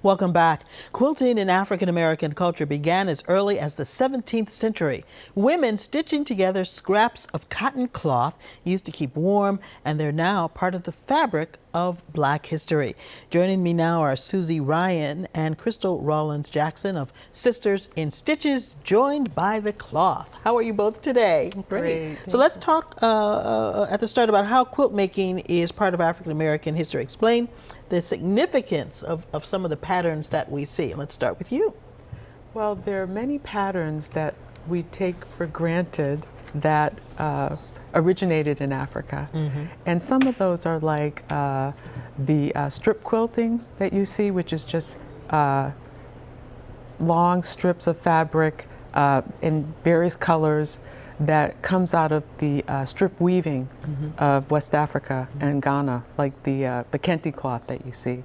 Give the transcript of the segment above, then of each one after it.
Welcome back. Quilting in African American culture began as early as the 17th century. Women stitching together scraps of cotton cloth used to keep warm, and they're now part of the fabric of Black history. Joining me now are Susie Ryan and Crystal Rawlins Jackson of Sisters in Stitches, Joined by the Cloth. How are you both today? Great. So let's talk at the start about how quilt making is part of African American history. Explain the significance of some of the patterns that we see. Let's start with you. Well, there are many patterns that we take for granted that originated in Africa. And some of those are like the strip quilting that you see, which is just long strips of fabric in various colors that comes out of the strip weaving of West Africa and Ghana, like the kente cloth that you see.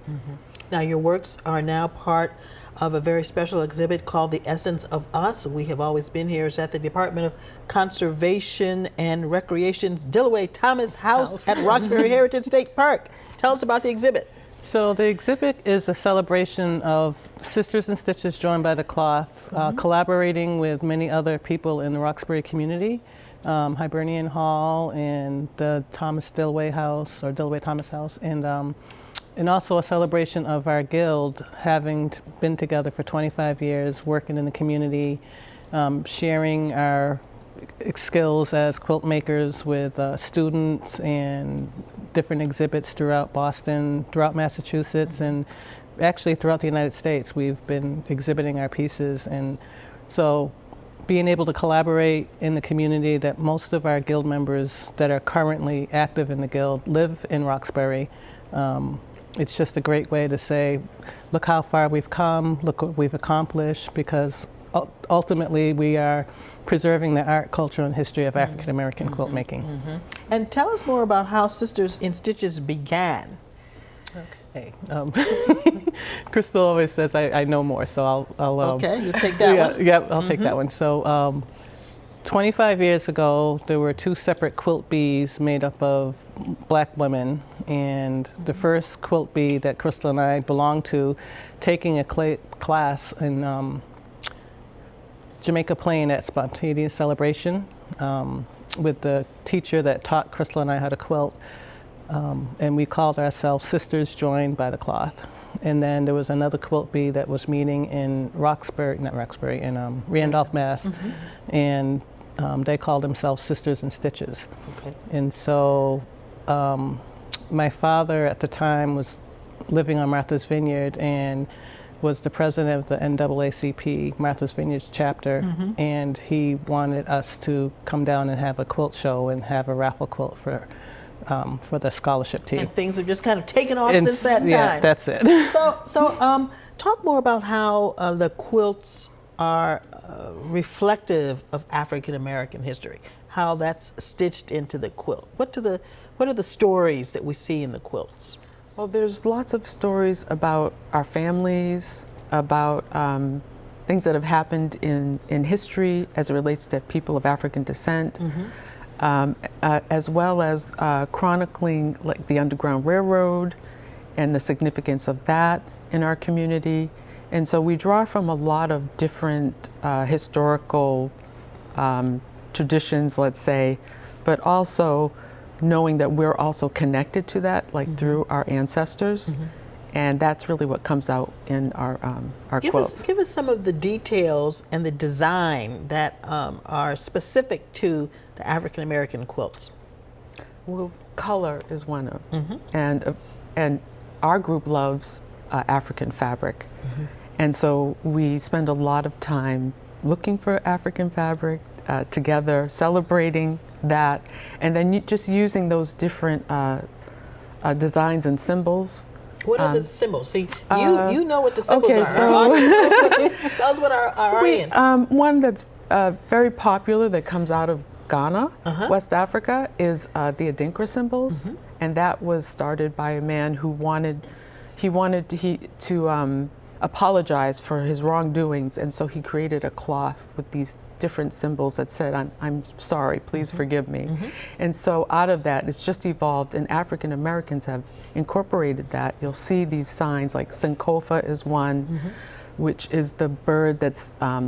Now, your works are now part of a very special exhibit called The Essence of Us. We have always been here. It's at the Department of Conservation and Recreation's Dillaway Thomas House at Roxbury Heritage State Park. Tell us about the exhibit. So the exhibit is a celebration of Sisters in Stitches Joined by the Cloth, collaborating with many other people in the Roxbury community, Hibernian Hall and the Thomas Dillaway House, or Dillaway Thomas House, and also a celebration of our guild having been together for 25 years, working in the community, sharing our skills as quilt makers with students and different exhibits throughout Boston, throughout Massachusetts, and actually throughout the United States. We've been exhibiting our pieces, and so being able to collaborate in the community, that most of our guild members that are currently active in the guild live in Roxbury. It's just a great way to say, look how far we've come, look what we've accomplished, because ultimately we are preserving the art, culture, and history of African American quilt making. And tell us more about how Sisters in Stitches began. Okay. Crystal always says I know more, so I'll okay, you take that one. Yeah, I'll take that one. So 25 years ago, there were two separate quilt bees made up of Black women, and the first quilt bee that Crystal and I belonged to, taking a class in Jamaica Plain at Spontaneous Celebration with the teacher that taught Crystal and I how to quilt, and we called ourselves Sisters Joined by the Cloth. And then there was another quilt bee that was meeting in in Randolph, Mass, and they called themselves Sisters in Stitches. Okay. And so my father at the time was living on Martha's Vineyard and was the president of the NAACP Martha's Vineyard chapter, and he wanted us to come down and have a quilt show and have a raffle quilt for the scholarship team. And things have just kind of taken off since that time. Yeah, that's it. So talk more about how the quilts are reflective of African American history, how that's stitched into the quilt. What are the stories that we see in the quilts? Well, there's lots of stories about our families, about things that have happened in history as it relates to people of African descent, as well as chronicling like the Underground Railroad and the significance of that in our community. And so we draw from a lot of different historical traditions, let's say, but also knowing that we're also connected to that, like through our ancestors. And that's really what comes out in our quilts. Give us some of the details and the design that are specific to the African American quilts. Well, color is one of, and our group loves African fabric. And so we spend a lot of time looking for African fabric together, celebrating that, and then just using those different designs and symbols. What are the symbols? See, you know what the symbols okay, are. So Tell us what our audience. One that's very popular that comes out of Ghana, West Africa, is the Adinkra symbols, and that was started by a man who wanted to apologize for his wrongdoings, and so he created a cloth with these different symbols that said, I'm sorry, please forgive me. And so out of that, it's just evolved, and African Americans have incorporated that. You'll see these signs, like Sankofa is one, which is the bird that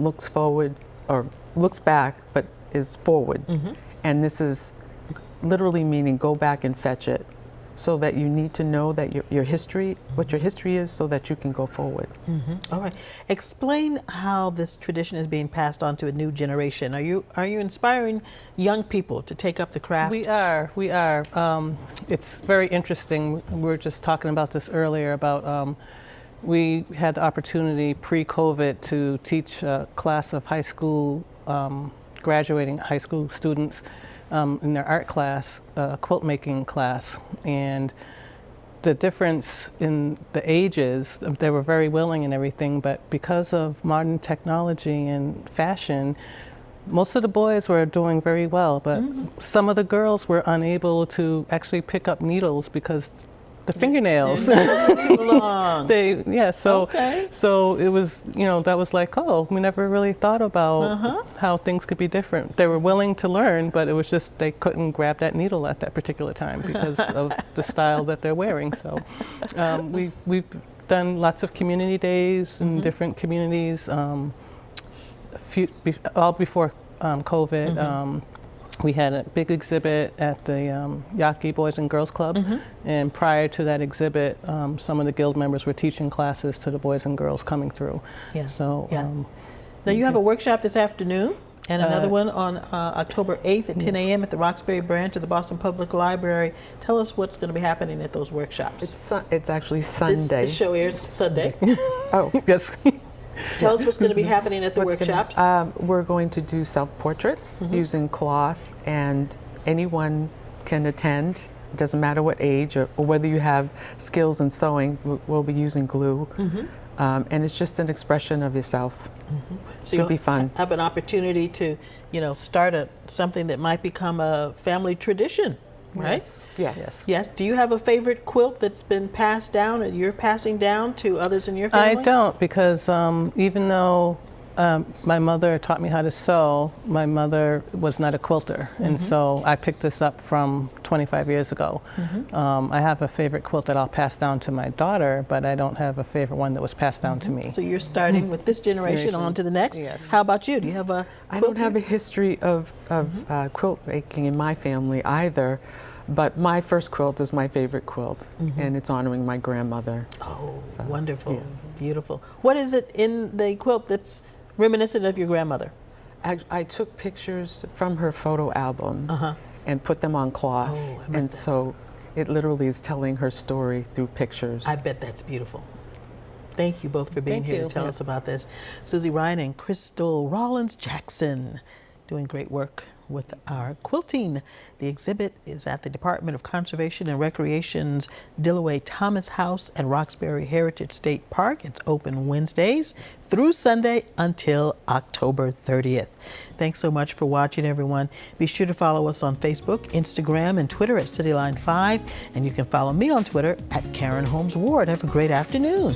looks forward, or looks back, but is forward. And this is literally meaning go back and fetch it, so that you need to know that your history, what your history is, so that you can go forward. All right. Explain how this tradition is being passed on to a new generation. Are you inspiring young people to take up the craft? We are. It's very interesting. We were just talking about this earlier about we had the opportunity pre-COVID to teach a class of high school, graduating high school students in their art class, quilt making class, and the difference in the ages, they were very willing and everything, but because of modern technology and fashion, most of the boys were doing very well, but some of the girls were unable to actually pick up needles because the fingernails. Too long. So it was, that was like, oh, we never really thought about how things could be different. They were willing to learn, but it was just they couldn't grab that needle at that particular time because of the style that they're wearing. So we've done lots of community days in different communities, all before COVID. We had a big exhibit at the Yaqui Boys and Girls Club, and prior to that exhibit, some of the guild members were teaching classes to the boys and girls coming through. So, now you have a workshop this afternoon and another one on October 8th at 10 a.m. at the Roxbury branch of the Boston Public Library. Tell us what's going to be happening at those workshops. It's actually Sunday. This show airs Sunday. Oh, yes. Tell us what's going to be happening at the workshops. We're going to do self-portraits using cloth, and anyone can attend. It doesn't matter what age or whether you have skills in sewing. We'll be using glue, and it's just an expression of yourself. So Should be fun. Have an opportunity to, start something that might become a family tradition, right? Yes. Do you have a favorite quilt that's been passed down or you're passing down to others in your family? I don't, because even though my mother taught me how to sew, my mother was not a quilter, and so I picked this up from 25 years ago. I have a favorite quilt that I'll pass down to my daughter, but I don't have a favorite one that was passed down to me. So you're starting with this generation on to the next. Yes. How about you? Do you have a quilt? I don't have a history of quilt making in my family either. But my first quilt is my favorite quilt, and it's honoring my grandmother. Oh, so, wonderful. Yes. Beautiful. What is it in the quilt that's reminiscent of your grandmother? I took pictures from her photo album and put them on cloth. And so it literally is telling her story through pictures. I bet that's beautiful. Thank you both for being here to tell us about this. Susie Ryan and Crystal Rollins Jackson doing great work with our quilting. The exhibit is at the Department of Conservation and Recreation's Dillaway Thomas House at Roxbury Heritage State Park. It's open Wednesdays through Sunday until October 30th. Thanks so much for watching, everyone. Be sure to follow us on Facebook, Instagram, and Twitter at StudyLine 5, and you can follow me on Twitter at Karen Holmes Ward. Have a great afternoon.